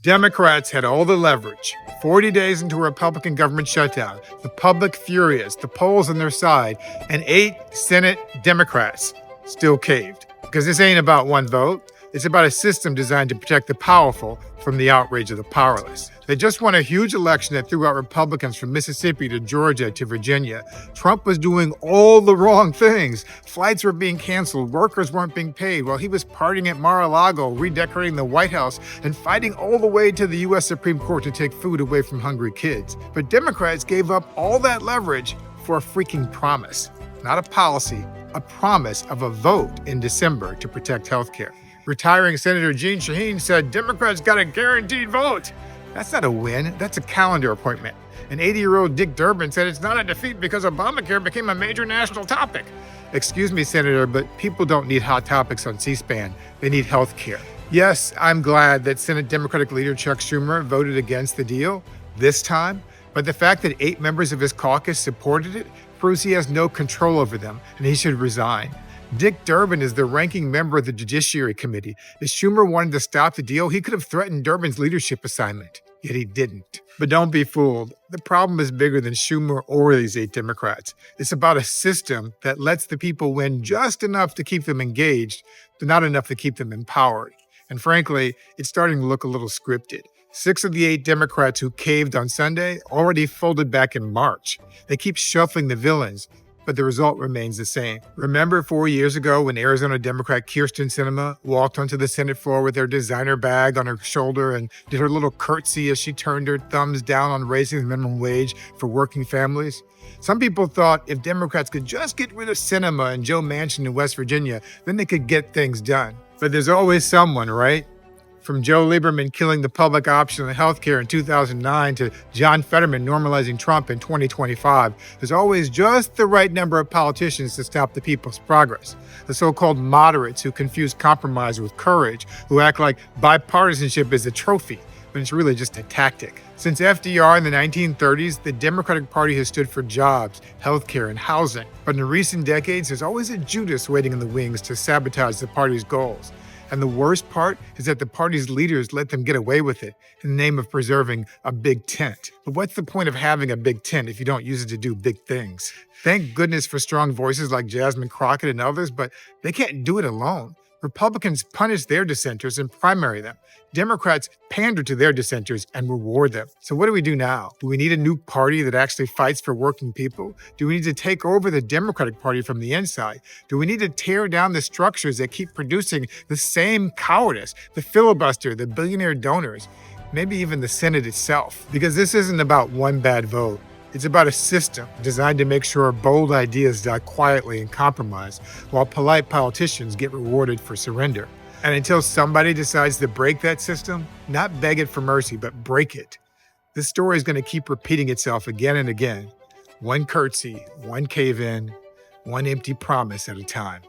Democrats had all the leverage. 40 days into a Republican government shutdown, the public furious, the polls on their side, and 8 Senate Democrats still caved. Because this ain't about one vote. It's about a system designed to protect the powerful from the outrage of the powerless. They just won a huge election that threw out Republicans from Mississippi to Georgia to Virginia. Trump was doing all the wrong things. Flights were being canceled, workers weren't being paid, while he was partying at Mar-a-Lago, redecorating the White House, and fighting all the way to the U.S. Supreme Court to take food away from hungry kids. But Democrats gave up all that leverage for a freaking promise. Not a policy, a promise of a vote in December to protect health care. Retiring Senator Jeanne Shaheen said Democrats got a guaranteed vote. That's not a win, that's a calendar appointment. And 80-year-old Dick Durbin said it's not a defeat because Obamacare became a major national topic. Excuse me, Senator, but people don't need hot topics on C-SPAN. They need health care. Yes, I'm glad that Senate Democratic leader Chuck Schumer voted against the deal this time, but the fact that 8 members of his caucus supported it proves he has no control over them and he should resign. Dick Durbin is the ranking member of the Judiciary Committee. If Schumer wanted to stop the deal, he could have threatened Durbin's leadership assignment, yet he didn't. But don't be fooled. The problem is bigger than Schumer or these 8 Democrats. It's about a system that lets the people win just enough to keep them engaged, but not enough to keep them empowered. And frankly, it's starting to look a little scripted. 6 of the 8 Democrats who caved on Sunday already folded back in March. They keep shuffling the villains, but the result remains the same. Remember 4 years ago when Arizona Democrat Kyrsten Sinema walked onto the Senate floor with her designer bag on her shoulder and did her little curtsy as she turned her thumbs down on raising the minimum wage for working families? Some people thought if Democrats could just get rid of Sinema and Joe Manchin in West Virginia, then they could get things done. But there's always someone, right? From Joe Lieberman killing the public option on healthcare in 2009 to John Fetterman normalizing Trump in 2025, there's always just the right number of politicians to stop the people's progress. The so-called moderates who confuse compromise with courage, who act like bipartisanship is a trophy, but it's really just a tactic. Since FDR in the 1930s, the Democratic Party has stood for jobs, healthcare, and housing. But in recent decades, there's always a Judas waiting in the wings to sabotage the party's goals. And the worst part is that the party's leaders let them get away with it in the name of preserving a big tent. But what's the point of having a big tent if you don't use it to do big things? Thank goodness for strong voices like Jasmine Crockett and others, but they can't do it alone. Republicans punish their dissenters and primary them. Democrats pander to their dissenters and reward them. So what do we do now? Do we need a new party that actually fights for working people? Do we need to take over the Democratic Party from the inside? Do we need to tear down the structures that keep producing the same cowardice, the filibuster, the billionaire donors, maybe even the Senate itself? Because this isn't about one bad vote. It's about a system designed to make sure bold ideas die quietly in compromise, while polite politicians get rewarded for surrender. And until somebody decides to break that system, not beg it for mercy, but break it, this story is going to keep repeating itself again and again. One curtsy, one cave in, one empty promise at a time.